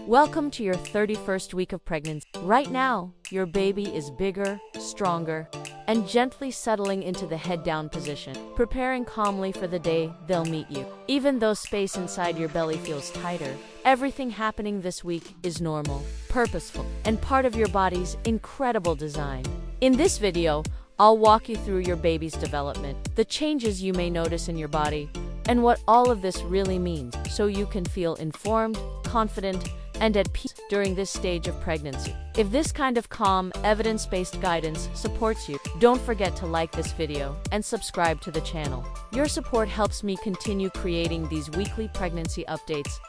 Welcome to your 31st week of pregnancy. Right now, your baby is bigger, stronger, and gently settling into the head-down position, preparing calmly for the day they'll meet you. Even though space inside your belly feels tighter, everything happening this week is normal, purposeful, and part of your body's incredible design. In this video, I'll walk you through your baby's development, the changes you may notice in your body, and what all of this really means, so you can feel informed, confident, and at peace during this stage of pregnancy. If this kind of calm, evidence-based guidance supports you, don't forget to like this video and subscribe to the channel. Your support helps me continue creating these weekly pregnancy updates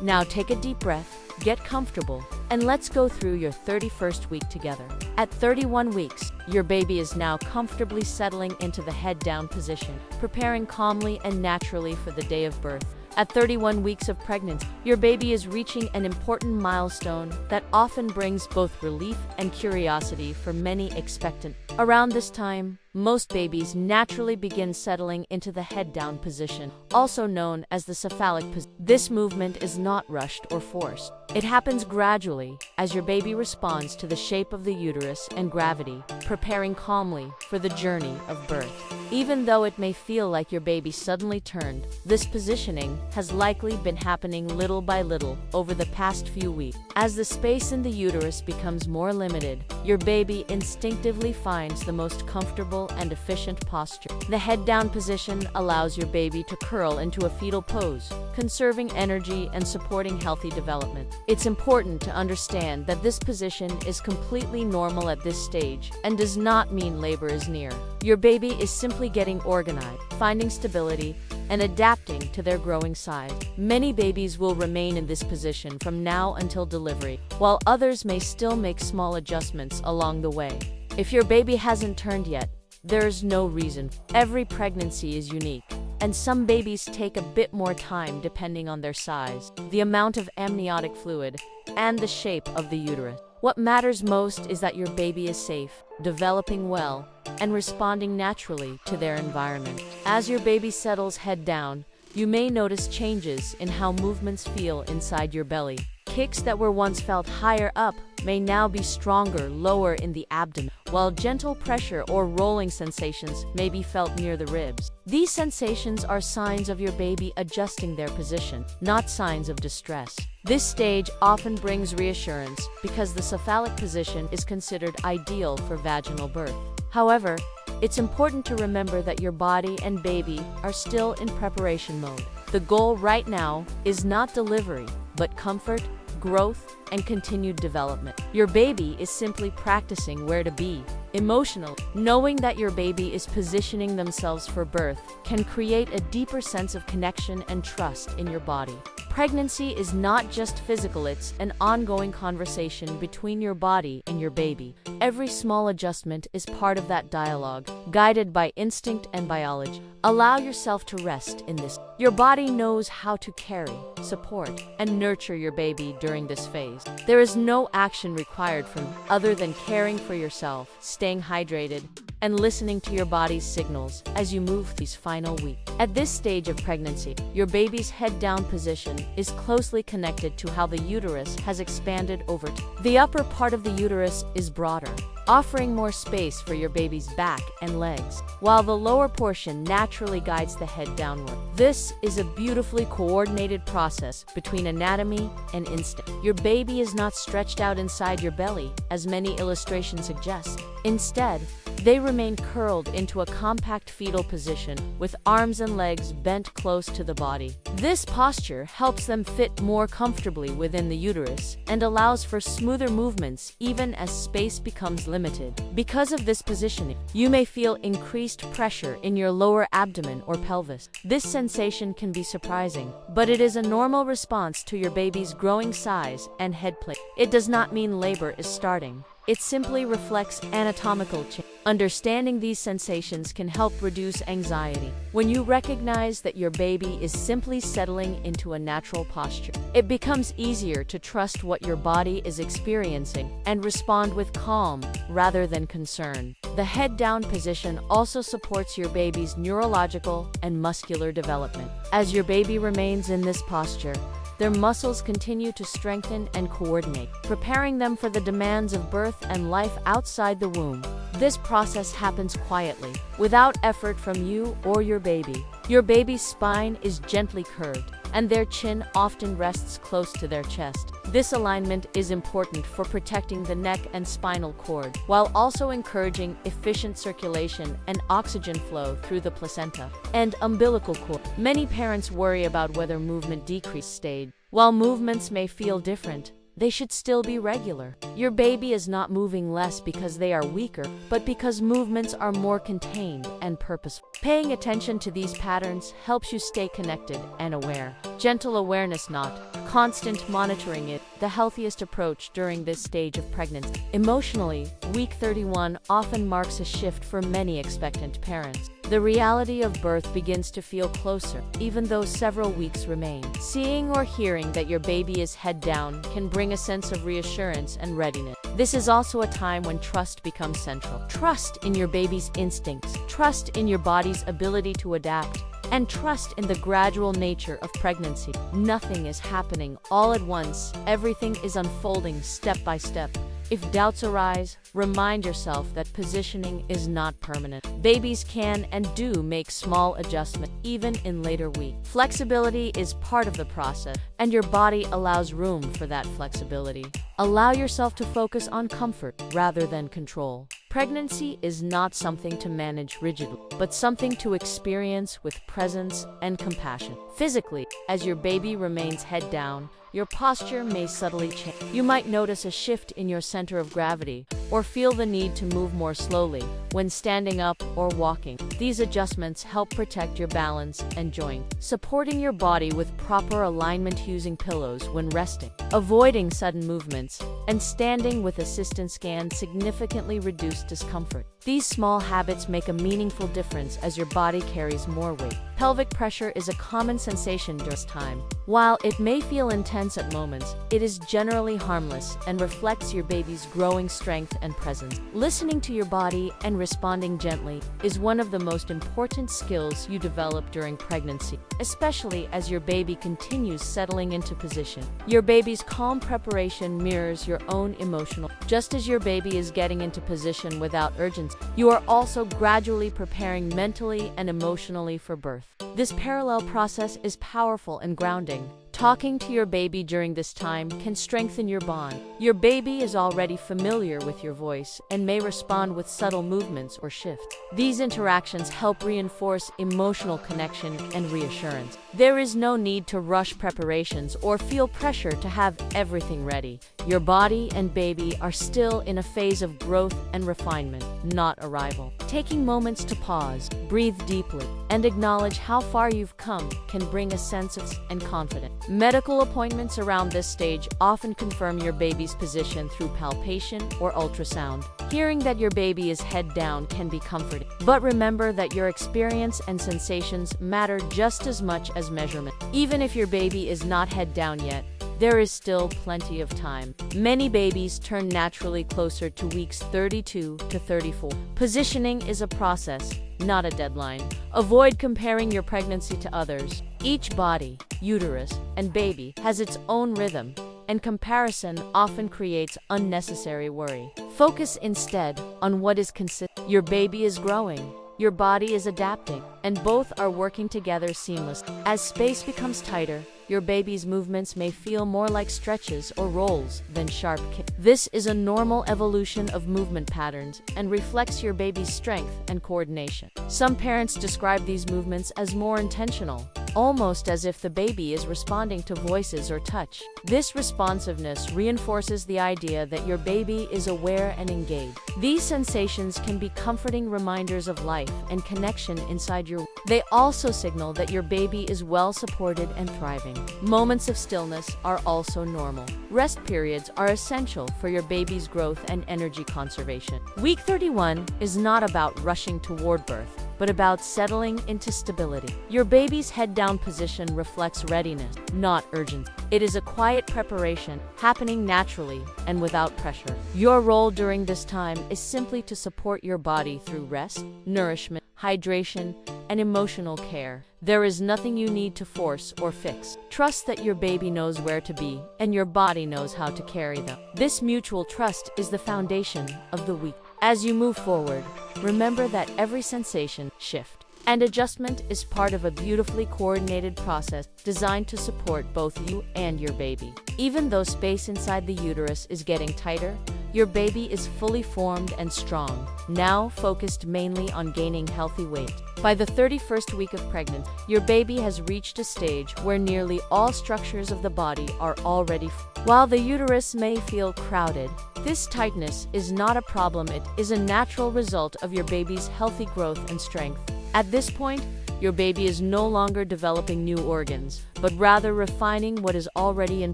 Now take a deep breath, get comfortable, and let's go through your 31st week together. At 31 weeks, your baby is now comfortably settling into the head-down position, preparing calmly and naturally for the day of birth. At 31 weeks of pregnancy, your baby is reaching an important milestone that often brings both relief and curiosity for many expectant. Around this time, most babies naturally begin settling into the head-down position, also known as the cephalic position. This movement is not rushed or forced. It happens gradually as your baby responds to the shape of the uterus and gravity, preparing calmly for the journey of birth. Even though it may feel like your baby suddenly turned, this positioning has likely been happening little by little over the past few weeks. As the space in the uterus becomes more limited, your baby instinctively finds the most comfortable and efficient posture. The head-down position allows your baby to curl into a fetal pose, conserving energy and supporting healthy development. It's important to understand that this position is completely normal at this stage and does not mean labor is near. Your baby is simply getting organized, finding stability, and adapting to their growing size. Many babies will remain in this position from now until delivery, while others may still make small adjustments along the way. If your baby hasn't turned yet, there's no reason. Every pregnancy is unique, and some babies take a bit more time depending on their size, the amount of amniotic fluid, and the shape of the uterus. What matters most is that your baby is safe, developing well, and responding naturally to their environment. As your baby settles head down, you may notice changes in how movements feel inside your belly. Kicks that were once felt higher up may now be stronger lower in the abdomen, while gentle pressure or rolling sensations may be felt near the ribs. These sensations are signs of your baby adjusting their position, not signs of distress. This stage often brings reassurance because the cephalic position is considered ideal for vaginal birth. However, it's important to remember that your body and baby are still in preparation mode. The goal right now is not delivery, but comfort, growth, and continued development. Your baby is simply practicing where to be. Emotional, knowing that your baby is positioning themselves for birth can create a deeper sense of connection and trust in your body. Pregnancy is not just physical, it's an ongoing conversation between your body and your baby. Every small adjustment is part of that dialogue, guided by instinct and biology. Allow yourself to rest in this. Your body knows how to carry, support, and nurture your baby during this phase. There is no action required from you other than caring for yourself, staying hydrated, and listening to your body's signals as you move these final weeks. At this stage of pregnancy, your baby's head-down position is closely connected to how the uterus has expanded over time. The upper part of the uterus is broader, offering more space for your baby's back and legs, while the lower portion naturally guides the head downward. This is a beautifully coordinated process between anatomy and instinct. Your baby is not stretched out inside your belly, as many illustrations suggest. Instead, they remain curled into a compact fetal position with arms and legs bent close to the body. This posture helps them fit more comfortably within the uterus and allows for smoother movements even as space becomes limited. Because of this positioning, you may feel increased pressure in your lower abdomen or pelvis. This sensation can be surprising, but it is a normal response to your baby's growing size and head plate. It does not mean labor is starting. It simply reflects anatomical change. Understanding these sensations can help reduce anxiety. When you recognize that your baby is simply settling into a natural posture, it becomes easier to trust what your body is experiencing and respond with calm rather than concern. The head-down position also supports your baby's neurological and muscular development. As your baby remains in this posture, their muscles continue to strengthen and coordinate, preparing them for the demands of birth and life outside the womb. This process happens quietly, without effort from you or your baby. Your baby's spine is gently curved, and their chin often rests close to their chest. This alignment is important for protecting the neck and spinal cord, while also encouraging efficient circulation and oxygen flow through the placenta and umbilical cord. Many parents worry about whether movement decreases stage. While movements may feel different, they should still be regular. Your baby is not moving less because they are weaker, but because movements are more contained and purposeful. Paying attention to these patterns helps you stay connected and aware. Gentle awareness, not constant monitoring, is the healthiest approach during this stage of pregnancy. Emotionally, week 31 often marks a shift for many expectant parents. The reality of birth begins to feel closer, even though several weeks remain. Seeing or hearing that your baby is head down can bring a sense of reassurance and readiness. This is also a time when trust becomes central. Trust in your baby's instincts, trust in your body's ability to adapt, and trust in the gradual nature of pregnancy. Nothing is happening all at once. Everything is unfolding step by step. If doubts arise, remind yourself that positioning is not permanent. Babies can and do make small adjustments, even in later weeks. Flexibility is part of the process, and your body allows room for that flexibility. Allow yourself to focus on comfort rather than control. Pregnancy is not something to manage rigidly, but something to experience with presence and compassion. Physically, as your baby remains head down, your posture may subtly change. You might notice a shift in your center of gravity or feel the need to move more slowly when standing up or walking. These adjustments help protect your balance and joint, supporting your body with proper alignment using pillows when resting. Avoiding sudden movements and standing with assistance can significantly reduce discomfort. These small habits make a meaningful difference as your body carries more weight. Pelvic pressure is a common sensation during this time. While it may feel intense at moments, it is generally harmless and reflects your baby's growing strength and presence. Listening to your body and responding gently is one of the most important skills you develop during pregnancy, especially as your baby continues settling into position. Your baby's calm preparation mirrors your own emotional. Just as your baby is getting into position without urgency, you are also gradually preparing mentally and emotionally for birth. This parallel process is powerful and grounding. Talking to your baby during this time can strengthen your bond. Your baby is already familiar with your voice and may respond with subtle movements or shifts. These interactions help reinforce emotional connection and reassurance. There is no need to rush preparations or feel pressure to have everything ready. Your body and baby are still in a phase of growth and refinement, not arrival. Taking moments to pause, breathe deeply, and acknowledge how far you've come can bring a sense of and confidence. Medical appointments around this stage often confirm your baby's position through palpation or ultrasound. Hearing that your baby is head down can be comforting, but remember that your experience and sensations matter just as much as measurement. Even if your baby is not head down yet, there is still plenty of time. Many babies turn naturally closer to weeks 32 to 34. Positioning is a process, not a deadline. Avoid comparing your pregnancy to others. Each body, uterus, and baby has its own rhythm, and comparison often creates unnecessary worry. Focus instead on what is consistent. Your baby is growing, your body is adapting, and both are working together seamlessly. As space becomes tighter, your baby's movements may feel more like stretches or rolls than sharp kicks. This is a normal evolution of movement patterns and reflects your baby's strength and coordination. Some parents describe these movements as more intentional, almost as if the baby is responding to voices or touch. This responsiveness reinforces the idea that your baby is aware and engaged. These sensations can be comforting reminders of life and connection inside your womb. They also signal that your baby is well supported and thriving. Moments of stillness are also normal. Rest periods are essential for your baby's growth and energy conservation. Week 31 is not about rushing toward birth, but about settling into stability. Your baby's head-down position reflects readiness, not urgency. It is a quiet preparation, happening naturally and without pressure. Your role during this time is simply to support your body through rest, nourishment, hydration, and emotional care. There is nothing you need to force or fix. Trust that your baby knows where to be and your body knows how to carry them. This mutual trust is the foundation of the week. As you move forward, remember that every sensation, shift, and adjustment is part of a beautifully coordinated process designed to support both you and your baby. Even though space inside the uterus is getting tighter, your baby is fully formed and strong, now focused mainly on gaining healthy weight. By the 31st week of pregnancy, your baby has reached a stage where nearly all structures of the body are already While the uterus may feel crowded, this tightness is not a problem. It is a natural result of your baby's healthy growth and strength. At this point, your baby is no longer developing new organs, but rather refining what is already in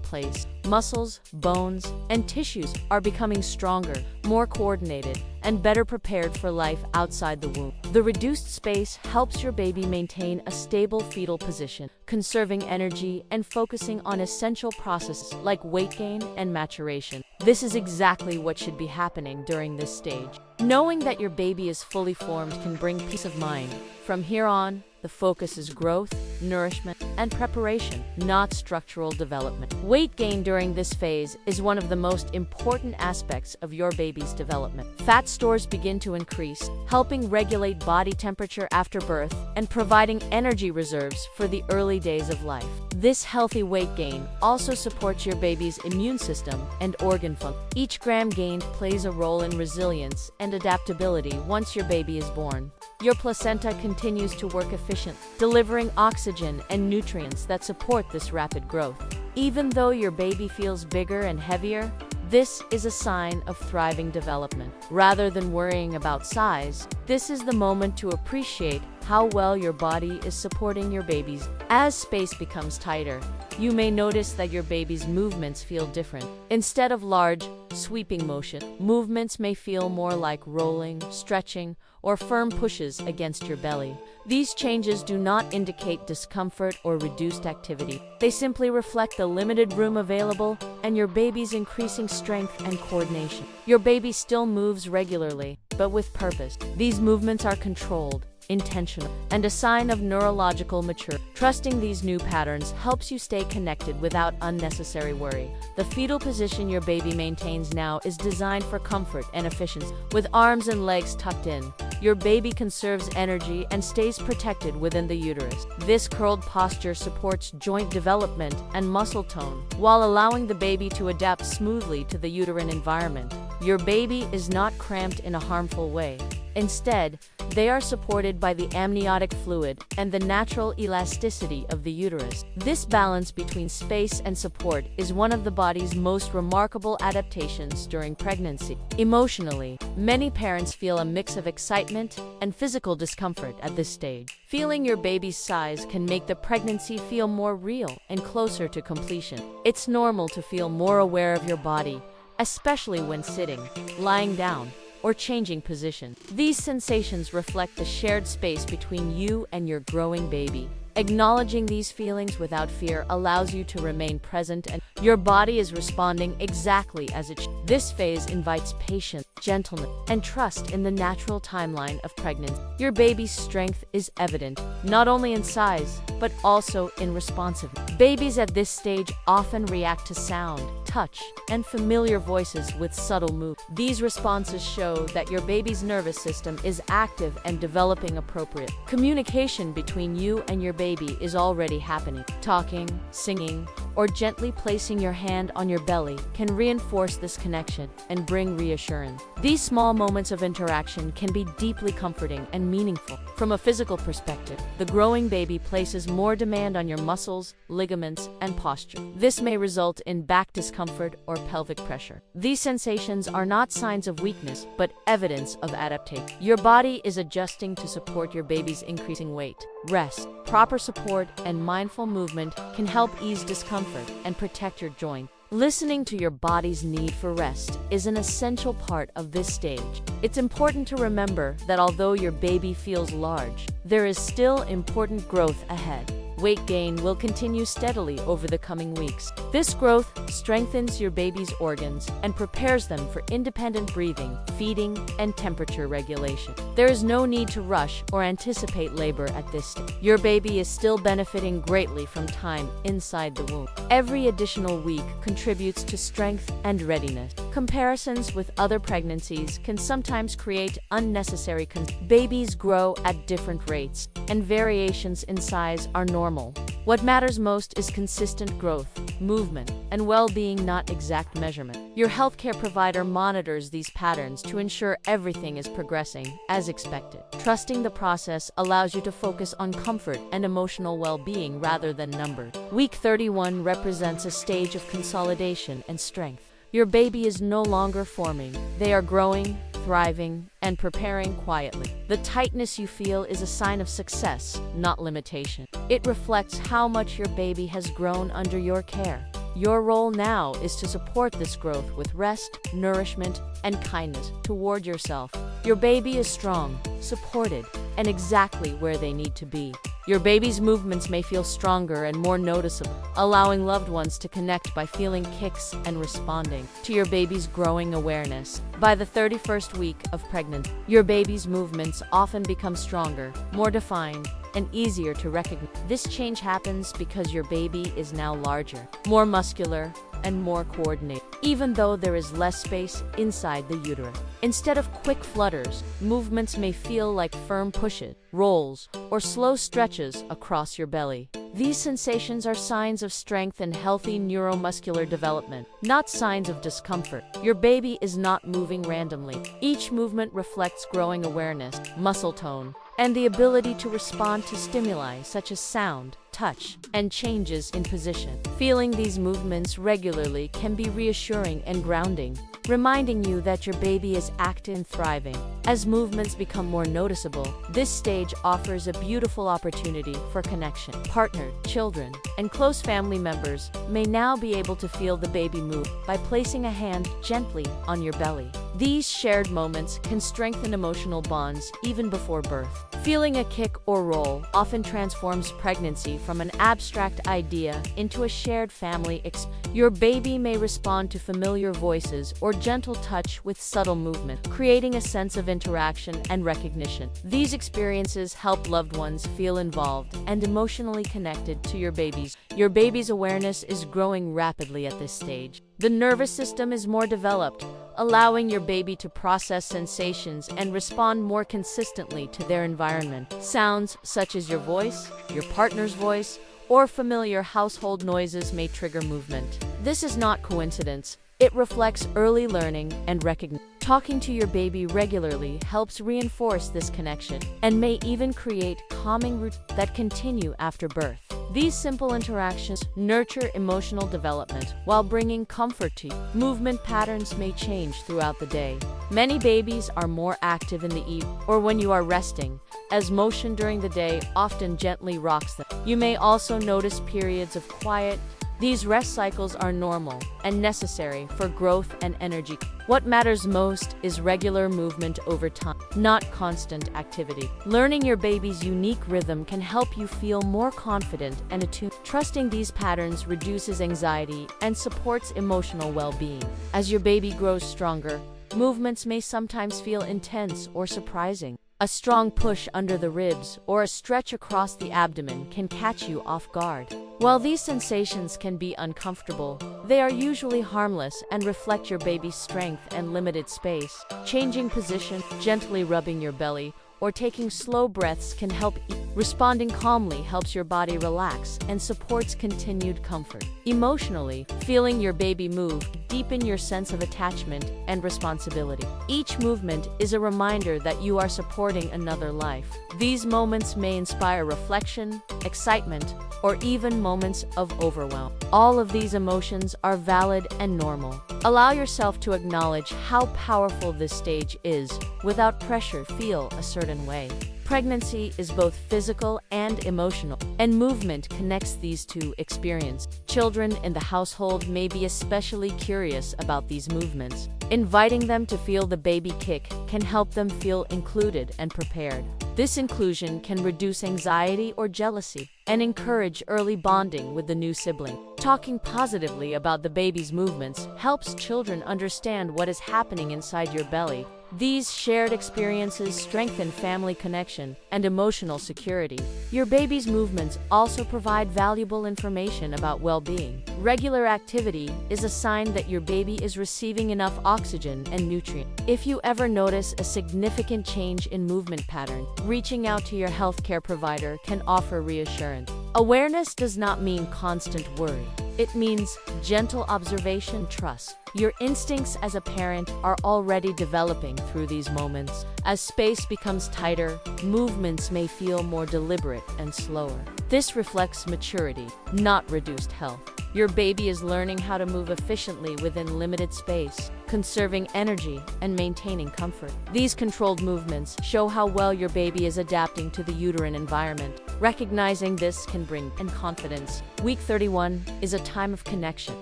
place. Muscles, bones, and tissues are becoming stronger, more coordinated, and better prepared for life outside the womb. The reduced space helps your baby maintain a stable fetal position, conserving energy and focusing on essential processes like weight gain and maturation. This is exactly what should be happening during this stage. Knowing that your baby is fully formed can bring peace of mind. From here on, the focus is growth, nourishment, and preparation, not structural development. Weight gain during this phase is one of the most important aspects of your baby's development. Fat stores begin to increase, helping regulate body temperature after birth and providing energy reserves for the early days of life. This healthy weight gain also supports your baby's immune system and organ function. Each gram gained plays a role in resilience and adaptability once your baby is born. Your placenta continues to work efficiently, delivering oxygen and nutrients that support this rapid growth. Even though your baby feels bigger and heavier, this is a sign of thriving development. Rather than worrying about size, this is the moment to appreciate how well your body is supporting your baby's. As space becomes tighter, you may notice that your baby's movements feel different. Instead of large, sweeping motion, movements may feel more like rolling, stretching, or firm pushes against your belly. These changes do not indicate discomfort or reduced activity. They simply reflect the limited room available and your baby's increasing strength and coordination. Your baby still moves regularly, but with purpose. These movements are controlled, intentional, and a sign of neurological maturity. Trusting these new patterns helps you stay connected without unnecessary worry. The fetal position your baby maintains now is designed for comfort and efficiency. With arms and legs tucked in, your baby conserves energy and stays protected within the uterus. This curled posture supports joint development and muscle tone, while allowing the baby to adapt smoothly to the uterine environment. Your baby is not cramped in a harmful way. Instead, they are supported by the amniotic fluid and the natural elasticity of the uterus. This balance between space and support is one of the body's most remarkable adaptations during pregnancy. Emotionally, many parents feel a mix of excitement and physical discomfort at this stage. Feeling your baby's size can make the pregnancy feel more real and closer to completion. It's normal to feel more aware of your body, especially when sitting, lying down, or changing position. These sensations reflect the shared space between you and your growing baby. Acknowledging these feelings without fear allows you to remain present, and your body is responding exactly as it should. This phase invites patience, gentleness, and trust in the natural timeline of pregnancy. Your baby's strength is evident, not only in size, but also in responsiveness. Babies at this stage often react to sound, touch, and familiar voices with subtle movements. These responses show that your baby's nervous system is active and developing appropriately. Communication between you and your baby is already happening. Talking, singing, or gently placing your hand on your belly can reinforce this connection and bring reassurance. These small moments of interaction can be deeply comforting and meaningful. From a physical perspective, the growing baby places more demand on your muscles, ligaments, and posture. This may result in back discomfort or pelvic pressure. These sensations are not signs of weakness, but evidence of adaptation. Your body is adjusting to support your baby's increasing weight. Rest, proper support, and mindful movement can help ease discomfort and protect your joint. Listening to your body's need for rest is an essential part of this stage. It's important to remember that although your baby feels large, there is still important growth ahead. weight gain will continue steadily over the coming weeks. This growth strengthens your baby's organs and prepares them for independent breathing, feeding, and temperature regulation. There is no need to rush or anticipate labor at this stage. Your baby is still benefiting greatly from time inside the womb. Every additional week contributes to strength and readiness. Comparisons with other pregnancies can sometimes create unnecessary concerns. Babies grow at different rates, and variations in size are normal. What matters most is consistent growth, movement, and well-being, not exact measurement. Your healthcare provider monitors these patterns to ensure everything is progressing as expected. Trusting the process allows you to focus on comfort and emotional well-being rather than numbers. Week 31 represents a stage of consolidation and strength. Your baby is no longer forming. They are growing, thriving, and preparing quietly. The tightness you feel is a sign of success, not limitation. It reflects how much your baby has grown under your care. Your role now is to support this growth with rest, nourishment, and kindness toward yourself. Your baby is strong, supported, and exactly where they need to be. Your baby's movements may feel stronger and more noticeable, allowing loved ones to connect by feeling kicks and responding to your baby's growing awareness. By the 31st week of pregnancy, your baby's movements often become stronger, more defined, and easier to recognize. This change happens because your baby is now larger, more muscular, and more coordinated, even though there is less space inside the uterus. Instead of quick flutters, movements may feel like firm pushes, rolls, or slow stretches across your belly. These sensations are signs of strength and healthy neuromuscular development, not signs of discomfort. Your baby is not moving randomly. Each movement reflects growing awareness, muscle tone, and the ability to respond to stimuli such as sound, touch, and changes in position. Feeling these movements regularly can be reassuring and grounding, reminding you that your baby is active and thriving. As movements become more noticeable, this stage offers a beautiful opportunity for connection. Partner, children, and close family members may now be able to feel the baby move by placing a hand gently on your belly. These shared moments can strengthen emotional bonds even before birth. Feeling a kick or roll often transforms pregnancy from an abstract idea into a shared family experience. Your baby may respond to familiar voices or gentle touch with subtle movement, creating a sense of interaction and recognition. These experiences help loved ones feel involved and emotionally connected to your babies. Your baby's awareness is growing rapidly at this stage. The nervous system is more developed, allowing your baby to process sensations and respond more consistently to their environment. Sounds such as your voice, your partner's voice, or familiar household noises may trigger movement. This is not coincidence. It reflects early learning and recognition. Talking to your baby regularly helps reinforce this connection and may even create calming routines that continue after birth. These simple interactions nurture emotional development while bringing comfort to you. Movement patterns may change throughout the day. Many babies are more active in the evening or when you are resting, as motion during the day often gently rocks them. You may also notice periods of quiet. These rest cycles are normal and necessary for growth and energy. What matters most is regular movement over time, not constant activity. Learning your baby's unique rhythm can help you feel more confident and attuned. Trusting these patterns reduces anxiety and supports emotional well-being. As your baby grows stronger, movements may sometimes feel intense or surprising. A strong push under the ribs or a stretch across the abdomen can catch you off guard. While these sensations can be uncomfortable, they are usually harmless and reflect your baby's strength and limited space. Changing position, gently rubbing your belly, or taking slow breaths can help. Responding calmly helps your body relax and supports continued comfort. Emotionally, feeling your baby move deepen your sense of attachment and responsibility. Each movement is a reminder that you are supporting another life. These moments may inspire reflection, excitement, or even moments of overwhelm. All of these emotions are valid and normal. Allow yourself to acknowledge how powerful this stage is without pressure. Feel a certain way. Pregnancy is both physical and emotional, and movement connects these two experiences. Children in the household may be especially curious about these movements. Inviting them to feel the baby kick can help them feel included and prepared. This inclusion can reduce anxiety or jealousy and encourage early bonding with the new sibling. Talking positively about the baby's movements helps children understand what is happening inside your belly. These shared experiences strengthen family connection and emotional security. Your baby's movements also provide valuable information about well-being. Regular activity is a sign that your baby is receiving enough oxygen and nutrients. If you ever notice a significant change in movement pattern, reaching out to your healthcare provider can offer reassurance. Awareness does not mean constant worry. It means gentle observation, trust. Your instincts as a parent are already developing through these moments. As space becomes tighter, movements may feel more deliberate and slower. This reflects maturity, not reduced health. Your baby is learning how to move efficiently within limited space, conserving energy and maintaining comfort. These controlled movements show how well your baby is adapting to the uterine environment. Recognizing this can bring confidence. Week 31 is a time of connection,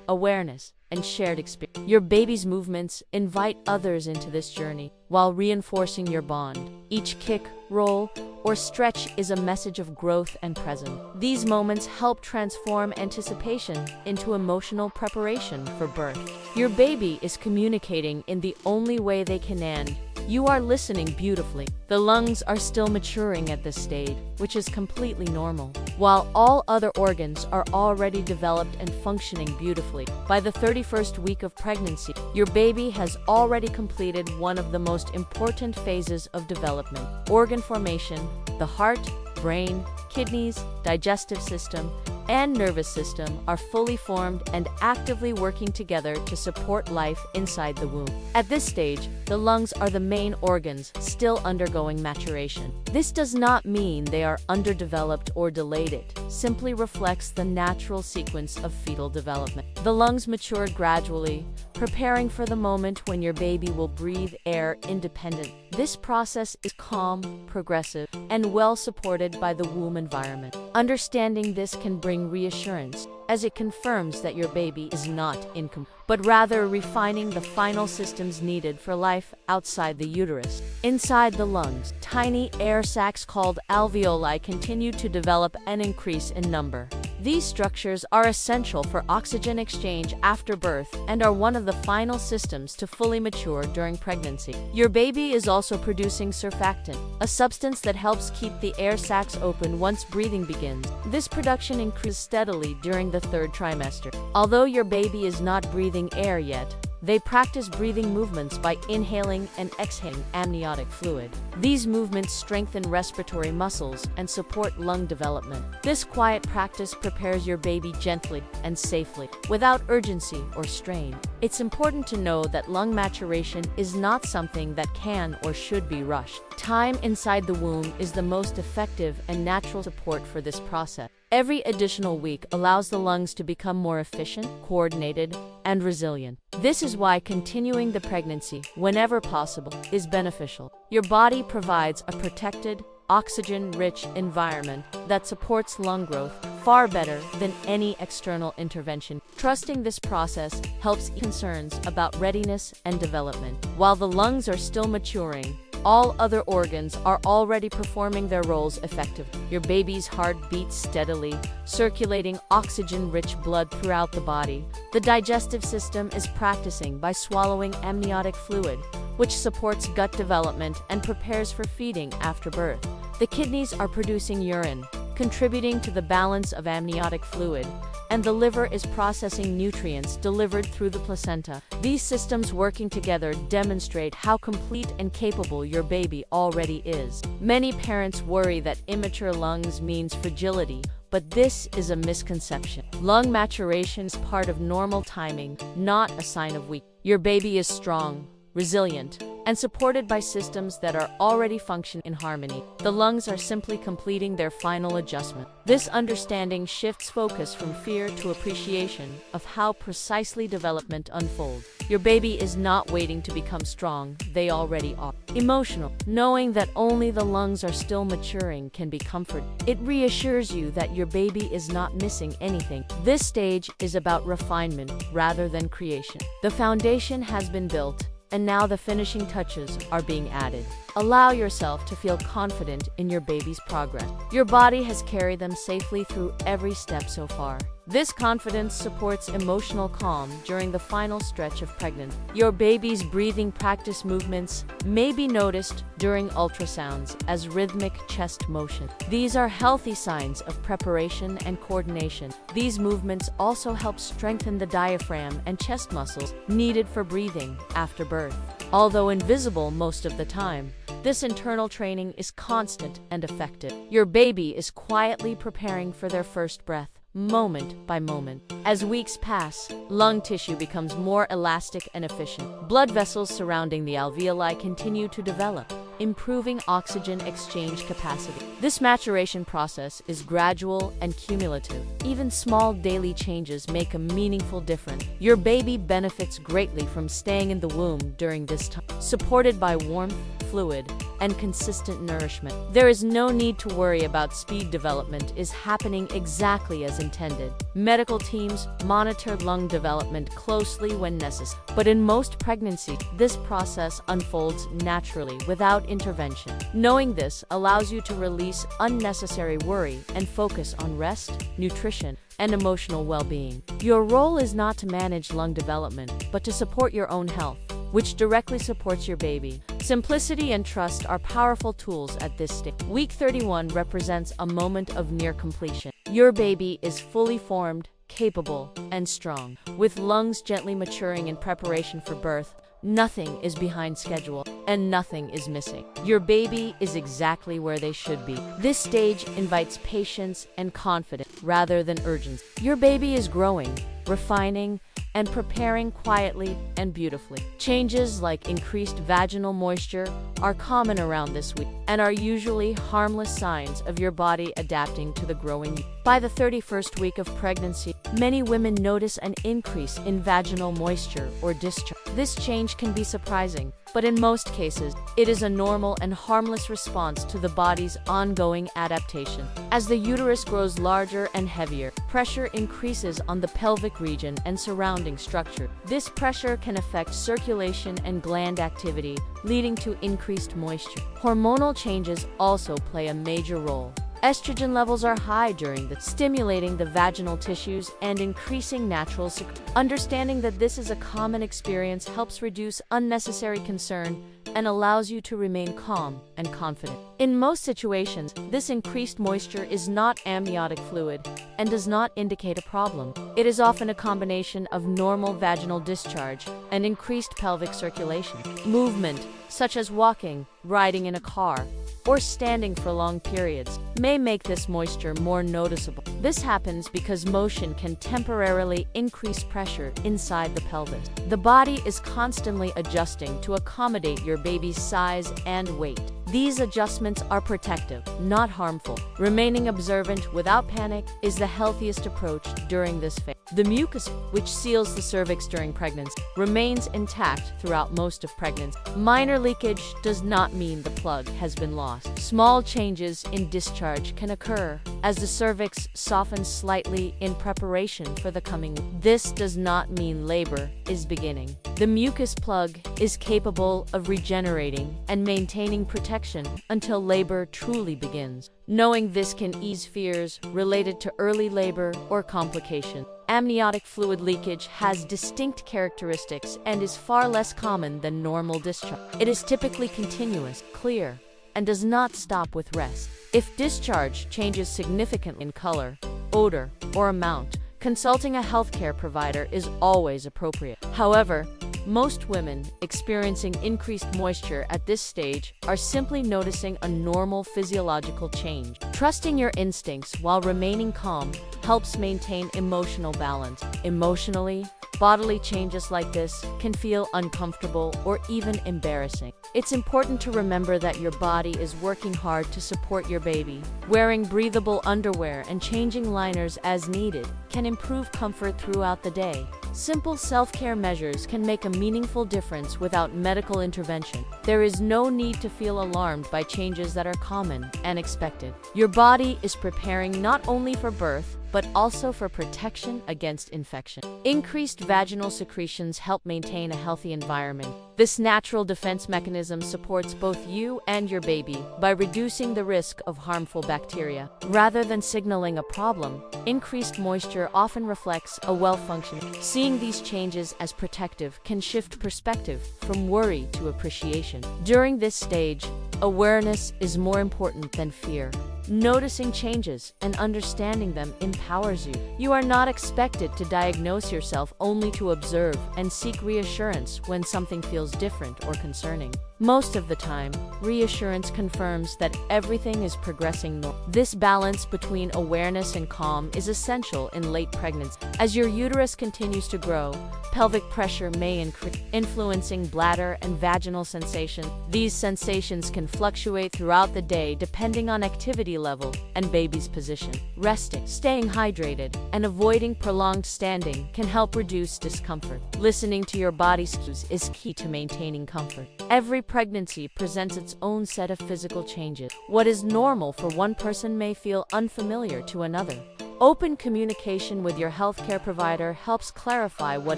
awareness, and shared experience. Your baby's movements invite others into this journey while reinforcing your bond. Each kick, roll, or stretch is a message of growth and presence. These moments help transform anticipation into emotional preparation for birth. Your baby is communicating in the only way they can, and you are listening beautifully. The lungs are still maturing at this stage, which is completely normal, while all other organs are already developed and functioning beautifully. By the 31st week of pregnancy, your baby has already completed one of the most important phases of development: organ formation. The heart, brain, kidneys, digestive system, and nervous system are fully formed and actively working together to support life inside the womb. At this stage, the lungs are the main organs still undergoing maturation. This does not mean they are underdeveloped or delayed. It simply reflects the natural sequence of fetal development. The lungs mature gradually, preparing for the moment when your baby will breathe air independently. This process is calm, progressive, and well supported by the womb environment. Understanding this can bring reassurance, as it confirms that your baby is not incomplete, but rather refining the final systems needed for life outside the uterus. Inside the lungs, tiny air sacs called alveoli continue to develop and increase in number. These structures are essential for oxygen exchange after birth and are one of the final systems to fully mature during pregnancy. Your baby is also producing surfactant, a substance that helps keep the air sacs open once breathing begins. This production increases steadily during the third trimester. Although your baby is not breathing air yet, they practice breathing movements by inhaling and exhaling amniotic fluid. These movements strengthen respiratory muscles and support lung development. This quiet practice prepares your baby gently and safely, without urgency or strain. It's important to know that lung maturation is not something that can or should be rushed. Time inside the womb is the most effective and natural support for this process. Every additional week allows the lungs to become more efficient, coordinated, and resilient. This is why continuing the pregnancy, whenever possible, is beneficial. Your body provides a protected, oxygen-rich environment that supports lung growth far better than any external intervention. Trusting this process helps ease concerns about readiness and development. While the lungs are still maturing, all other organs are already performing their roles effectively. Your baby's heart beats steadily, circulating oxygen-rich blood throughout the body. The digestive system is practicing by swallowing amniotic fluid, which supports gut development and prepares for feeding after birth. The kidneys are producing urine, contributing to the balance of amniotic fluid, and the liver is processing nutrients delivered through the placenta. These systems working together demonstrate how complete and capable your baby already is. Many parents worry that immature lungs means fragility, but this is a misconception. Lung maturation is part of normal timing, not a sign of weakness. Your baby is strong, resilient, and supported by systems that are already functioning in harmony. The lungs are simply completing their final adjustment. This understanding shifts focus from fear to appreciation of how precisely development unfolds. Your baby is not waiting to become strong, they already are. Emotional. Knowing that only the lungs are still maturing can be comforting. It reassures you that your baby is not missing anything. This stage is about refinement rather than creation. The foundation has been built, and now the finishing touches are being added. Allow yourself to feel confident in your baby's progress. Your body has carried them safely through every step so far. This confidence supports emotional calm during the final stretch of pregnancy. Your baby's breathing practice movements may be noticed during ultrasounds as rhythmic chest motion. These are healthy signs of preparation and coordination. These movements also help strengthen the diaphragm and chest muscles needed for breathing after birth. Although invisible most of the time, this internal training is constant and effective. Your baby is quietly preparing for their first breath, moment by moment. As weeks pass, lung tissue becomes more elastic and efficient. Blood vessels surrounding the alveoli continue to develop, improving oxygen exchange capacity. This maturation process is gradual and cumulative. Even small daily changes make a meaningful difference. Your baby benefits greatly from staying in the womb during this time, supported by warmth, fluid, and consistent nourishment. There is no need to worry about speed. Development is happening exactly as intended. Medical teams monitor lung development closely when necessary, but in most pregnancies, this process unfolds naturally without intervention. Knowing this allows you to release unnecessary worry and focus on rest, nutrition, and emotional well-being. Your role is not to manage lung development, but to support your own health, which directly supports your baby. Simplicity and trust are powerful tools at this stage. Week 31 represents a moment of near completion. Your baby is fully formed, capable, and strong. With lungs gently maturing in preparation for birth, nothing is behind schedule and nothing is missing. Your baby is exactly where they should be. This stage invites patience and confidence rather than urgency. Your baby is growing, refining, and preparing quietly and beautifully. Changes like increased vaginal moisture are common around this week and are usually harmless signs of your body adapting to the growing. By the 31st week of pregnancy, many women notice an increase in vaginal moisture or discharge. This change can be surprising, but in most cases, it is a normal and harmless response to the body's ongoing adaptation. As the uterus grows larger and heavier, pressure increases on the pelvic region and surrounding structure. This pressure can affect circulation and gland activity, leading to increased moisture. Hormonal changes also play a major role. Estrogen levels are high during stimulating the vaginal tissues and increasing natural secretion. Understanding that this is a common experience helps reduce unnecessary concern and allows you to remain calm and confident. In most situations, this increased moisture is not amniotic fluid and does not indicate a problem. It is often a combination of normal vaginal discharge and increased pelvic circulation. Movement, such as walking, riding in a car, or standing for long periods, may make this moisture more noticeable. This happens because motion can temporarily increase pressure inside the pelvis. The body is constantly adjusting to accommodate your baby's size and weight. These adjustments are protective, not harmful. Remaining observant without panic is the healthiest approach during this phase. The mucus, which seals the cervix during pregnancy, remains intact throughout most of pregnancy. Minor leakage does not mean the plug has been lost. Small changes in discharge can occur as the cervix softens slightly in preparation for the coming week. This does not mean labor is beginning. The mucus plug is capable of regenerating and maintaining protection until labor truly begins. Knowing this can ease fears related to early labor or complication. Amniotic fluid leakage has distinct characteristics and is far less common than normal discharge. It is typically continuous, clear, and does not stop with rest. If discharge changes significantly in color, odor, or amount, consulting a healthcare provider is always appropriate. However, most women experiencing increased moisture at this stage are simply noticing a normal physiological change. Trusting your instincts while remaining calm helps maintain emotional balance. Emotionally, bodily changes like this can feel uncomfortable or even embarrassing. It's important to remember that your body is working hard to support your baby. Wearing breathable underwear and changing liners as needed can improve comfort throughout the day. Simple self-care measures can make a meaningful difference without medical intervention. There is no need to feel alarmed by changes that are common and expected. Your body is preparing not only for birth, but also for protection against infection. Increased vaginal secretions help maintain a healthy environment. This natural defense mechanism supports both you and your baby by reducing the risk of harmful bacteria. Rather than signaling a problem, increased moisture often reflects a well-functioning. Seeing these changes as protective can shift perspective from worry to appreciation. During this stage, awareness is more important than fear. Noticing changes and understanding them empowers you. You are not expected to diagnose yourself, only to observe and seek reassurance when something feels different or concerning. Most of the time, reassurance confirms that everything is progressing normal. This balance between awareness and calm is essential in late pregnancy. As your uterus continues to grow, pelvic pressure may increase, influencing bladder and vaginal sensation. These sensations can fluctuate throughout the day depending on activity level and baby's position. Resting, staying hydrated, and avoiding prolonged standing can help reduce discomfort. Listening to your body's cues is key to maintaining comfort. Every pregnancy presents its own set of physical changes. What is normal for one person may feel unfamiliar to another. Open communication with your healthcare provider helps clarify what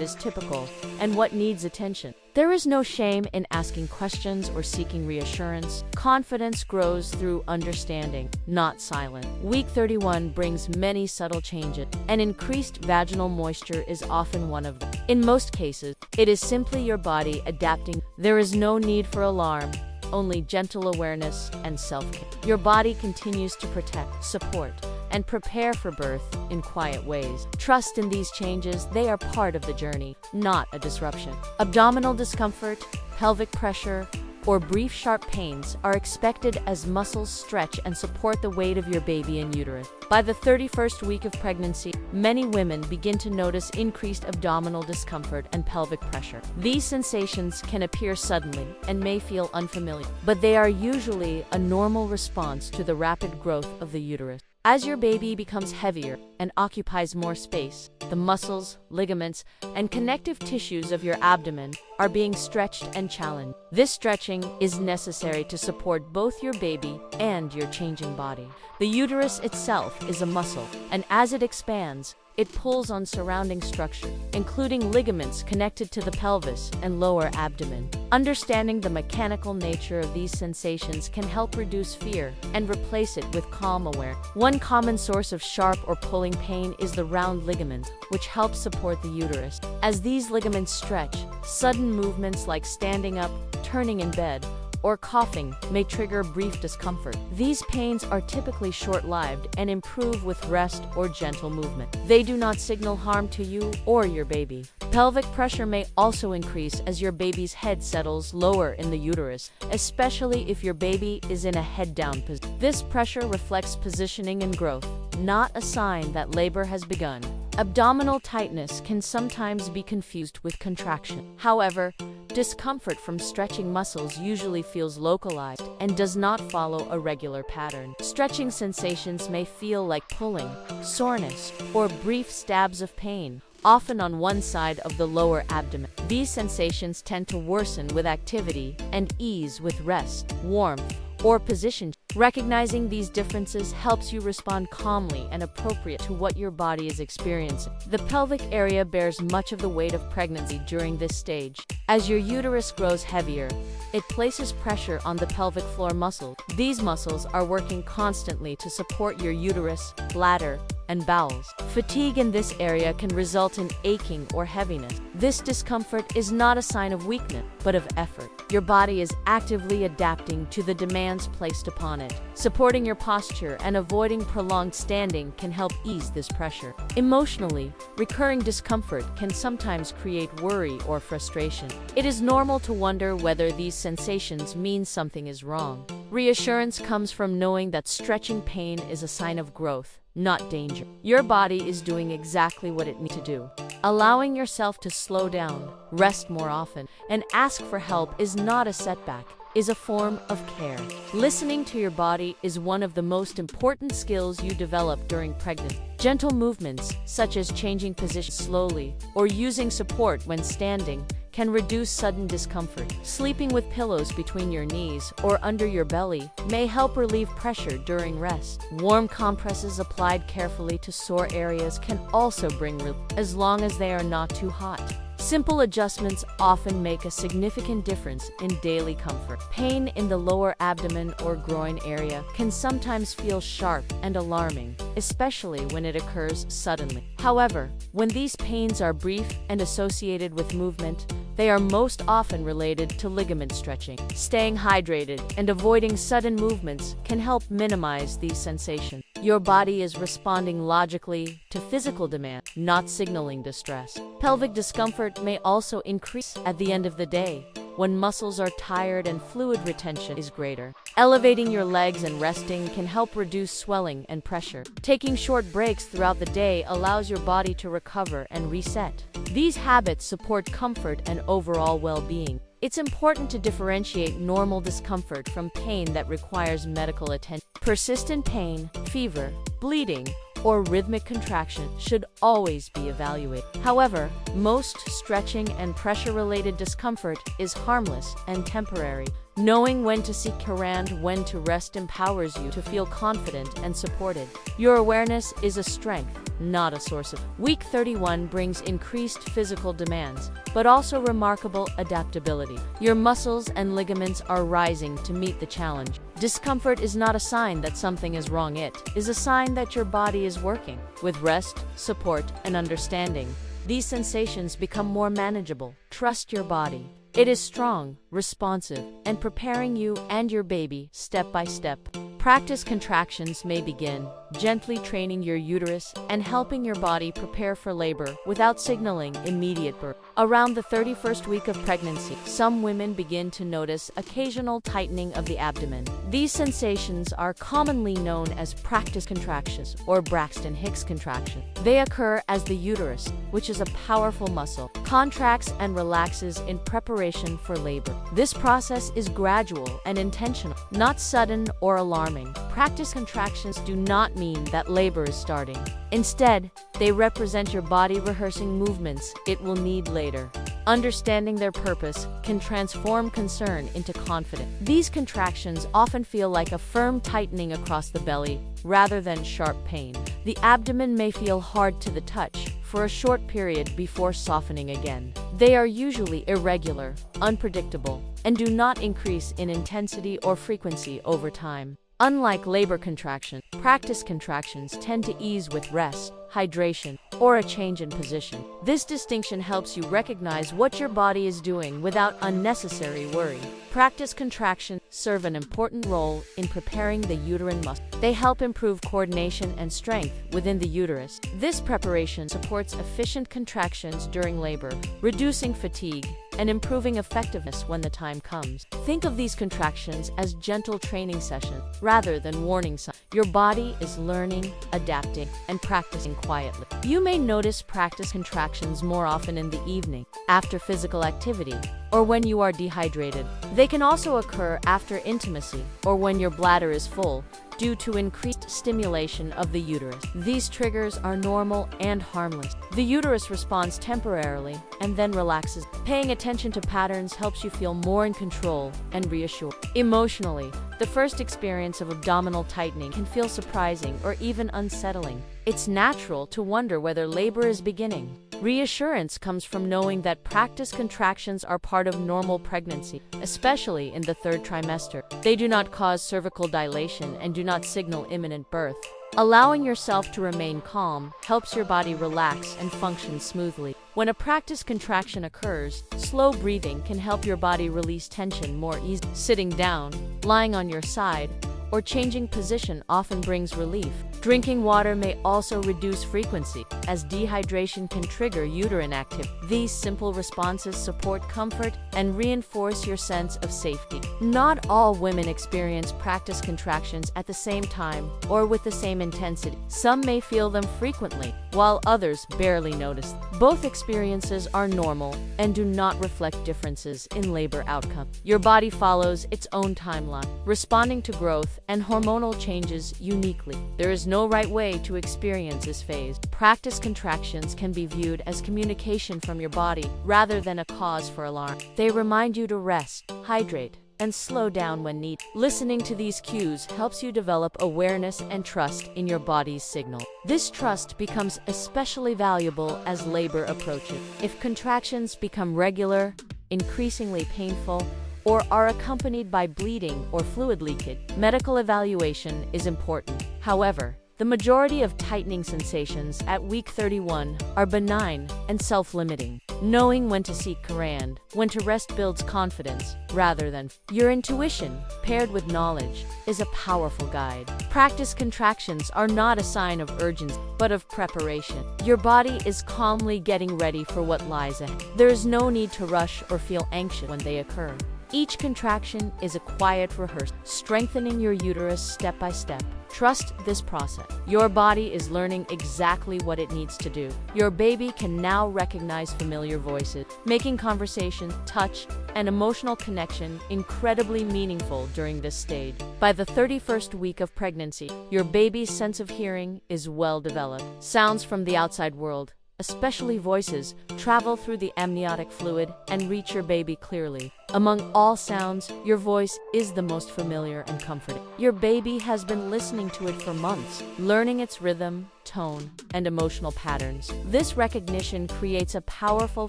is typical and what needs attention. There is no shame in asking questions or seeking reassurance. Confidence grows through understanding, not silence. Week 31 brings many subtle changes, and increased vaginal moisture is often one of them. In most cases, it is simply your body adapting. There is no need for alarm, only gentle awareness and self-care. Your body continues to protect, support, and prepare for birth in quiet ways. Trust in these changes. They are part of the journey, not a disruption. Abdominal discomfort, pelvic pressure, or brief sharp pains are expected as muscles stretch and support the weight of your baby in uterus. By the 31st week of pregnancy, many women begin to notice increased abdominal discomfort and pelvic pressure. These sensations can appear suddenly and may feel unfamiliar, but they are usually a normal response to the rapid growth of the uterus. As your baby becomes heavier and occupies more space, the muscles, ligaments, and connective tissues of your abdomen are being stretched and challenged. This stretching is necessary to support both your baby and your changing body. The uterus itself is a muscle, and as it expands, it pulls on surrounding structure, including ligaments connected to the pelvis and lower abdomen. Understanding the mechanical nature of these sensations can help reduce fear and replace it with calm awareness. One common source of sharp or pulling pain is the round ligament, which helps support the uterus. As these ligaments stretch, sudden movements like standing up, turning in bed, or coughing may trigger brief discomfort. These pains are typically short-lived and improve with rest or gentle movement. They do not signal harm to you or your baby. Pelvic pressure may also increase as your baby's head settles lower in the uterus, especially if your baby is in a head-down position. This pressure reflects positioning and growth, not a sign that labor has begun. Abdominal tightness can sometimes be confused with contraction. However, discomfort from stretching muscles usually feels localized and does not follow a regular pattern. Stretching sensations may feel like pulling, soreness, or brief stabs of pain, often on one side of the lower abdomen. These sensations tend to worsen with activity and ease with rest, warmth, or position. Recognizing these differences helps you respond calmly and appropriate to what your body is experiencing. The pelvic area bears much of the weight of pregnancy during this stage. As your uterus grows heavier, it places pressure on the pelvic floor muscles. These muscles are working constantly to support your uterus, bladder, and bowels. Fatigue in this area can result in aching or heaviness. This discomfort is not a sign of weakness, but of effort. Your body is actively adapting to the demands placed upon it. Supporting your posture and avoiding prolonged standing can help ease this pressure. Emotionally, recurring discomfort can sometimes create worry or frustration. It is normal to wonder whether these sensations mean something is wrong. Reassurance comes from knowing that stretching pain is a sign of growth, not danger. Your body is doing exactly what it needs to do. Allowing yourself to slow down, rest more often, and ask for help is not a setback, is a form of care. Listening to your body is one of the most important skills you develop during pregnancy. Gentle movements, such as changing positions slowly or using support when standing, can reduce sudden discomfort. Sleeping with pillows between your knees or under your belly may help relieve pressure during rest. Warm compresses applied carefully to sore areas can also bring relief, as long as they are not too hot. Simple adjustments often make a significant difference in daily comfort. Pain in the lower abdomen or groin area can sometimes feel sharp and alarming, especially when it occurs suddenly. However, when these pains are brief and associated with movement, they are most often related to ligament stretching. Staying hydrated and avoiding sudden movements can help minimize these sensations. Your body is responding logically to physical demand, not signaling distress. Pelvic discomfort may also increase at the end of the day, when muscles are tired and fluid retention is greater. Elevating your legs and resting can help reduce swelling and pressure. Taking short breaks throughout the day allows your body to recover and reset. These habits support comfort and overall well-being. It's important to differentiate normal discomfort from pain that requires medical attention. Persistent pain, fever, bleeding, or rhythmic contraction should always be evaluated. However, most stretching and pressure-related discomfort is harmless and temporary. Knowing when to seek care and when to rest empowers you to feel confident and supported. Your awareness is a strength, not a source of. Week 31 brings increased physical demands, but also remarkable adaptability. Your muscles and ligaments are rising to meet the challenge. Discomfort is not a sign that something is wrong, it is a sign that your body is working. With rest, support, and understanding, these sensations become more manageable. Trust your body. It is strong, responsive, and preparing you and your baby step by step. Practice contractions may begin, gently training your uterus and helping your body prepare for labor without signaling immediate birth. Around the 31st week of pregnancy, some women begin to notice occasional tightening of the abdomen. These sensations are commonly known as practice contractions or Braxton Hicks contractions. They occur as the uterus, which is a powerful muscle, contracts and relaxes in preparation for labor. This process is gradual and intentional, not sudden or alarming. Practice contractions do not mean that labor is starting. Instead, they represent your body rehearsing movements it will need later. Understanding their purpose can transform concern into confidence. These contractions often feel like a firm tightening across the belly rather than sharp pain. The abdomen may feel hard to the touch for a short period before softening again. They are usually irregular, unpredictable, and do not increase in intensity or frequency over time. Unlike labor contractions, practice contractions tend to ease with rest, hydration, or a change in position. This distinction helps you recognize what your body is doing without unnecessary worry. Practice contractions serve an important role in preparing the uterine muscle. They help improve coordination and strength within the uterus. This preparation supports efficient contractions during labor, reducing fatigue and improving effectiveness when the time comes. Think of these contractions as gentle training sessions rather than warning signs. Your body is learning, adapting, and practicing quietly. You may notice practice contractions more often in the evening, after physical activity, or when you are dehydrated. They can also occur after intimacy or when your bladder is full, due to increased stimulation of the uterus. These triggers are normal and harmless. The uterus responds temporarily and then relaxes. Paying attention to patterns helps you feel more in control and reassured. Emotionally, the first experience of abdominal tightening can feel surprising or even unsettling. It's natural to wonder whether labor is beginning. Reassurance comes from knowing that practice contractions are part of normal pregnancy, especially in the third trimester. They do not cause cervical dilation and do not signal imminent birth. Allowing yourself to remain calm helps your body relax and function smoothly. When a practice contraction occurs, slow breathing can help your body release tension more easily. Sitting down, lying on your side, or changing position often brings relief. Drinking water may also reduce frequency, as dehydration can trigger uterine activity. These simple responses support comfort and reinforce your sense of safety. Not all women experience practice contractions at the same time or with the same intensity. Some may feel them frequently, while others barely notice. Both experiences are normal and do not reflect differences in labor outcome. Your body follows its own timeline, responding to growth and hormonal changes uniquely. There is no right way to experience this phase. Practice contractions can be viewed as communication from your body rather than a cause for alarm. They remind you to rest, hydrate, and slow down when needed. Listening to these cues helps you develop awareness and trust in your body's signal. This trust becomes especially valuable as labor approaches. If contractions become regular, increasingly painful, or are accompanied by bleeding or fluid leakage, medical evaluation is important. However, the majority of tightening sensations at week 31 are benign and self-limiting. Knowing when to seek command, when to rest builds confidence rather than your intuition, paired with knowledge, is a powerful guide. Practice contractions are not a sign of urgency, but of preparation. Your body is calmly getting ready for what lies ahead. There is no need to rush or feel anxious when they occur. Each contraction is a quiet rehearsal, strengthening your uterus step by step. Trust this process. Your body is learning exactly what it needs to do. Your baby can now recognize familiar voices, making conversation, touch, and emotional connection incredibly meaningful during this stage. By the 31st week of pregnancy, your baby's sense of hearing is well developed. Sounds from the outside world, especially voices, travel through the amniotic fluid and reach your baby clearly. Among all sounds, your voice is the most familiar and comforting. Your baby has been listening to it for months, learning its rhythm, tone, and emotional patterns. This recognition creates a powerful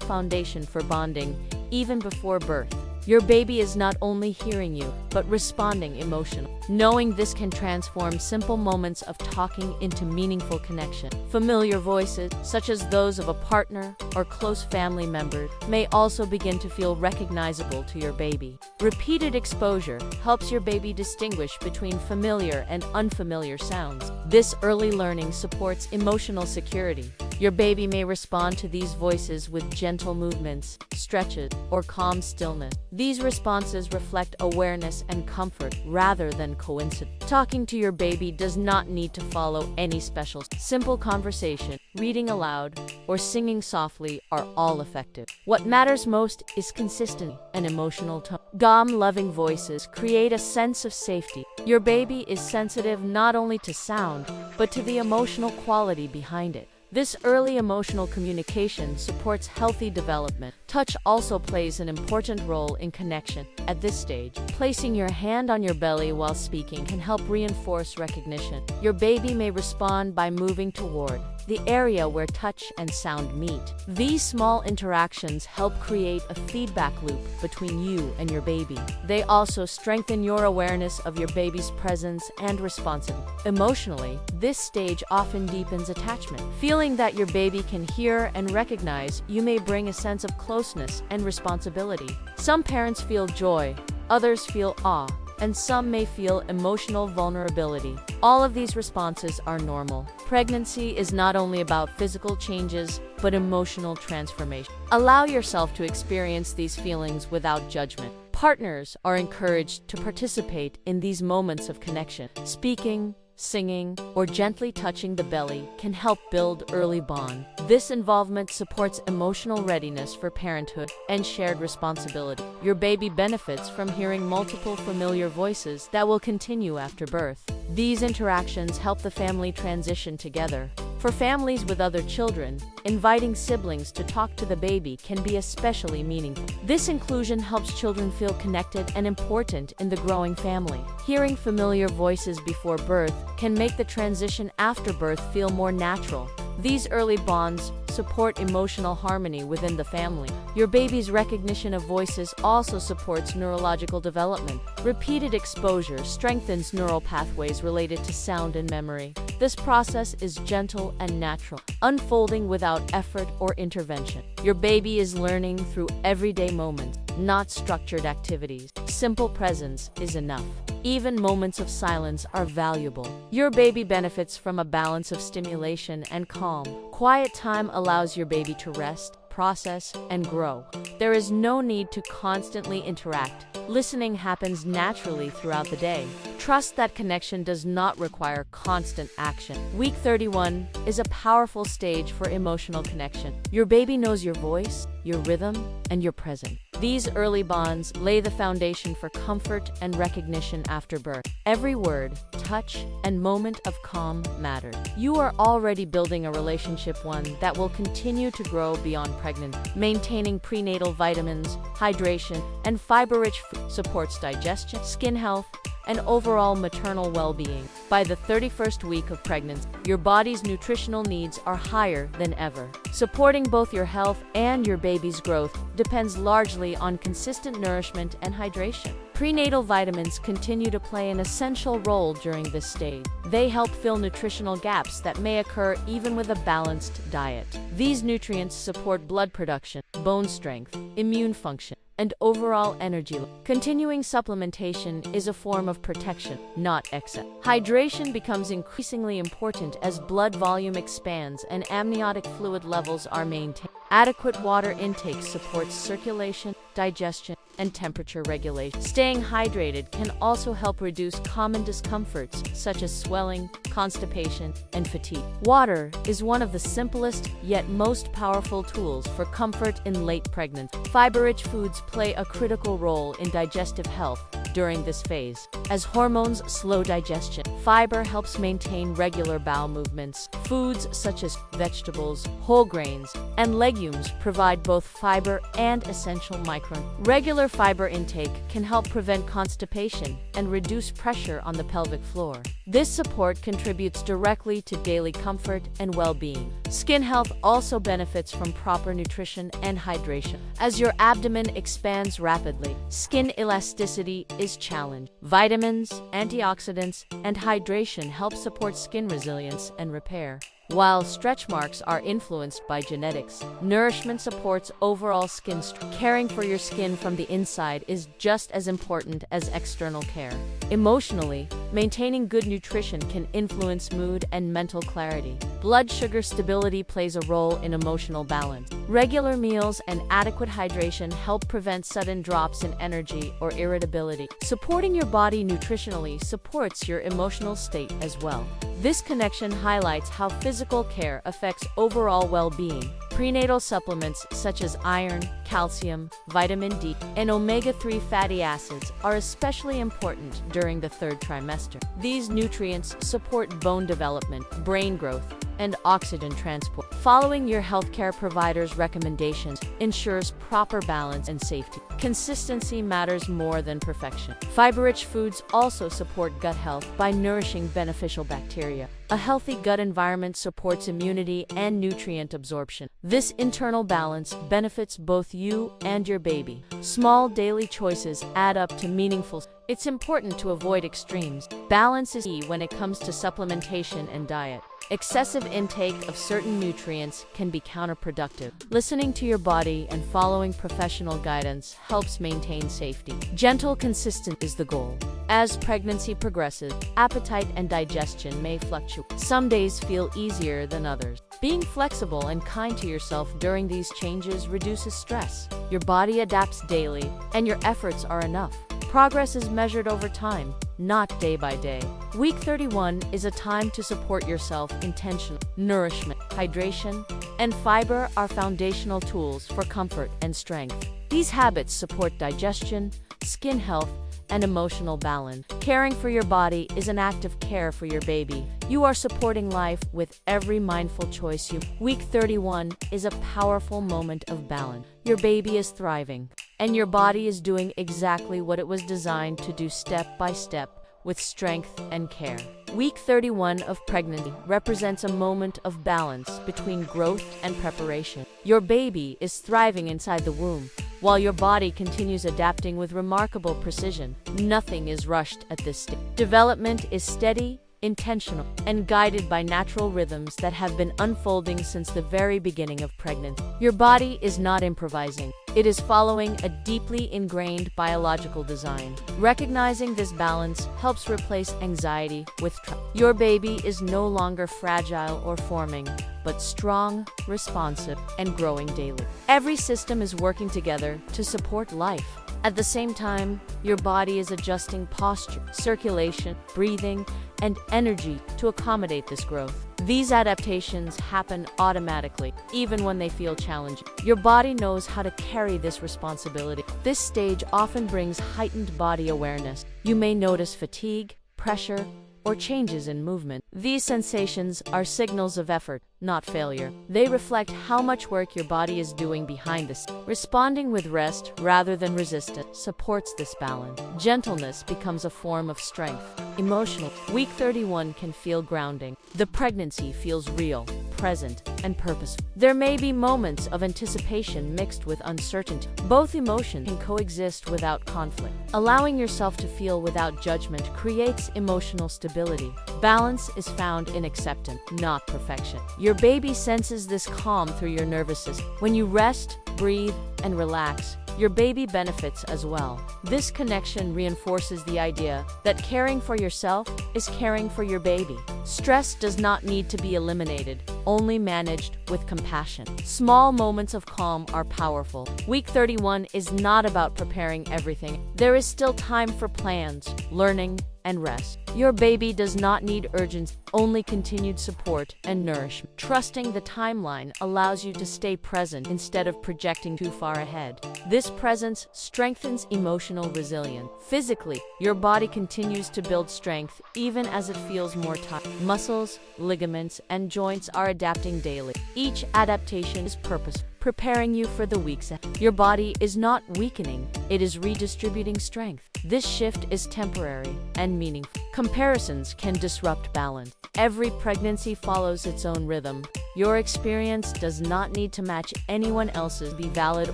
foundation for bonding even before birth. Your baby is not only hearing you, but responding emotionally. Knowing this can transform simple moments of talking into meaningful connection. Familiar voices, such as those of a partner or close family member, may also begin to feel recognizable to your baby. Repeated exposure helps your baby distinguish between familiar and unfamiliar sounds. This early learning supports emotional security. Your baby may respond to these voices with gentle movements, stretches, or calm stillness. These responses reflect awareness and comfort rather than coincidence. Talking to your baby does not need to follow any special. Simple conversation, reading aloud, or singing softly are all effective. What matters most is consistency and emotional tone. Calm-loving voices create a sense of safety. Your baby is sensitive not only to sound, but to the emotional quality behind it. This early emotional communication supports healthy development. Touch also plays an important role in connection. At this stage, placing your hand on your belly while speaking can help reinforce recognition. Your baby may respond by moving toward the area where touch and sound meet. These small interactions help create a feedback loop between you and your baby. They also strengthen your awareness of your baby's presence and responsiveness. Emotionally, this stage often deepens attachment. Feeling that your baby can hear and recognize you may bring a sense of closeness and responsibility. Some parents feel joy, others feel awe, and some may feel emotional vulnerability. All of these responses are normal. Pregnancy is not only about physical changes, but emotional transformation. Allow yourself to experience these feelings without judgment. Partners are encouraged to participate in these moments of connection. Speaking, singing, or gently touching the belly can help build early bond. This involvement supports emotional readiness for parenthood and shared responsibility. Your baby benefits from hearing multiple familiar voices that will continue after birth. These interactions help the family transition together. For families with other children, inviting siblings to talk to the baby can be especially meaningful. This inclusion helps children feel connected and important in the growing family. Hearing familiar voices before birth can make the transition after birth feel more natural. These early bonds support emotional harmony within the family. Your baby's recognition of voices also supports neurological development. Repeated exposure strengthens neural pathways related to sound and memory. This process is gentle and natural, unfolding without effort or intervention. Your baby is learning through everyday moments, not structured activities. Simple presence is enough. Even moments of silence are valuable. Your baby benefits from a balance of stimulation and calm. Quiet time allows your baby to rest, process, and grow. There is no need to constantly interact. Listening happens naturally throughout the day. Trust that connection does not require constant action. Week 31 is a powerful stage for emotional connection. Your baby knows your voice, your rhythm, and your presence. These early bonds lay the foundation for comfort and recognition after birth. Every word, touch, and moment of calm mattered. You are already building a relationship, one that will continue to grow beyond pregnancy. Maintaining prenatal vitamins, hydration, and fiber-rich food supports digestion, skin health, and overall maternal well-being. By the 31st week of pregnancy, your body's nutritional needs are higher than ever. Supporting both your health and your baby's growth depends largely on consistent nourishment and hydration. Prenatal vitamins continue to play an essential role during this stage. They help fill nutritional gaps that may occur even with a balanced diet. These nutrients support blood production, bone strength, immune function, and overall energy. Continuing supplementation is a form of protection, not excess. Hydration becomes increasingly important as blood volume expands and amniotic fluid levels are maintained. Adequate water intake supports circulation, digestion, and temperature regulation. Staying hydrated can also help reduce common discomforts such as swelling, constipation, and fatigue. Water is one of the simplest yet most powerful tools for comfort in late pregnancy. Fiber-rich foods play a critical role in digestive health during this phase. As hormones slow digestion, fiber helps maintain regular bowel movements. Foods such as vegetables, whole grains, and legumes provide both fiber and essential micronutrients. Regular fiber intake can help prevent constipation and reduce pressure on the pelvic floor. This support contributes directly to daily comfort and well-being. Skin health also benefits from proper nutrition and hydration. As your abdomen expands rapidly, skin elasticity is challenged. Vitamins, antioxidants, and hydration help support skin resilience and repair. While stretch marks are influenced by genetics, nourishment supports overall skin strength. Caring for your skin from the inside is just as important as external care. Emotionally, maintaining good nutrition can influence mood and mental clarity. Blood sugar stability plays a role in emotional balance. Regular meals and adequate hydration help prevent sudden drops in energy or irritability. Supporting your body nutritionally supports your emotional state as well. This connection highlights how physical care affects overall well-being. Prenatal supplements such as iron, calcium, vitamin D, and omega-3 fatty acids are especially important during the third trimester. These nutrients support bone development, brain growth, and oxygen transport. Following your healthcare provider's recommendations ensures proper balance and safety. Consistency matters more than perfection. Fiber-rich foods also support gut health by nourishing beneficial bacteria. A healthy gut environment supports immunity and nutrient absorption. This internal balance benefits both you and your baby. Small daily choices add up to meaningful. It's important to avoid extremes. Balance is key when it comes to supplementation and diet. Excessive intake of certain nutrients can be counterproductive. Listening to your body and following professional guidance helps maintain safety. Gentle consistency is the goal. As pregnancy progresses, appetite and digestion may fluctuate. Some days feel easier than others. Being flexible and kind to yourself during these changes reduces stress. Your body adapts daily, and your efforts are enough. Progress is measured over time, not day by day. Week 31 is a time to support yourself intentionally. Nourishment, hydration, and fiber are foundational tools for comfort and strength. These habits support digestion, skin health, and emotional balance. Caring for your body is an act of care for your baby. You are supporting life with every mindful choice you make. Week 31 is a powerful moment of balance. Your baby is thriving, and your body is doing exactly what it was designed to do step by step with strength and care. Week 31 of pregnancy represents a moment of balance between growth and preparation. Your baby is thriving inside the womb, while your body continues adapting with remarkable precision. Nothing is rushed at this stage. Development is steady, intentional, and guided by natural rhythms that have been unfolding since the very beginning of pregnancy. Your body is not improvising. It is following a deeply ingrained biological design. Recognizing this balance helps replace anxiety with trust. Your baby is no longer fragile or forming, but strong, responsive, and growing daily. Every system is working together to support life. At the same time, your body is adjusting posture, circulation, breathing, and energy to accommodate this growth. These adaptations happen automatically, even when they feel challenging. Your body knows how to carry this responsibility. This stage often brings heightened body awareness. You may notice fatigue, pressure, or changes in movement. These sensations are signals of effort, not failure. They reflect how much work your body is doing behind the scenes. Responding with rest rather than resistance supports this balance. Gentleness becomes a form of strength. Emotional. Week 31 can feel grounding. The pregnancy feels real, present, and purposeful. There may be moments of anticipation mixed with uncertainty. Both emotions can coexist without conflict. Allowing yourself to feel without judgment creates emotional stability. Balance is found in acceptance, not perfection. Your baby senses this calm through your nervous system. When you rest, breathe, and relax, your baby benefits as well. This connection reinforces the idea that caring for yourself is caring for your baby. Stress does not need to be eliminated, only managed with compassion. Small moments of calm are powerful. Week 31 is not about preparing everything. There is still time for plans, learning, and rest. Your baby does not need urgency, only continued support and nourishment. Trusting the timeline allows you to stay present instead of projecting too far ahead. This presence strengthens emotional resilience. Physically, your body continues to build strength even as it feels more tired. Muscles, ligaments, and joints are adapting daily. Each adaptation is purposeful, preparing you for the weeks ahead. Your body is not weakening, it is redistributing strength. This shift is temporary and meaningful. Comparisons can disrupt balance. Every pregnancy follows its own rhythm. Your experience does not need to match anyone else's to be valid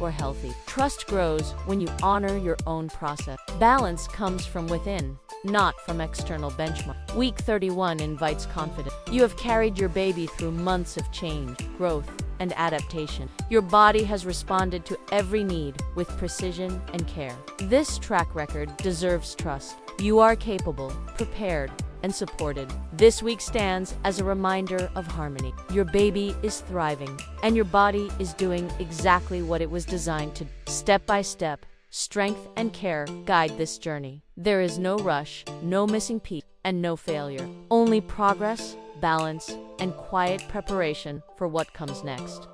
or healthy. Trust grows when you honor your own process. Balance comes from within, not from external benchmarks. Week 31 invites confidence. You have carried your baby through months of change, growth, and adaptation. Your body has responded to every need with precision and care. This track record deserves trust. You are capable, prepared, and supported. This week stands as a reminder of harmony. Your baby is thriving, and your body is doing exactly what it was designed to do. Step by step, strength and care guide this journey. There is no rush, no missing piece, and no failure. Only progress, balance, and quiet preparation for what comes next.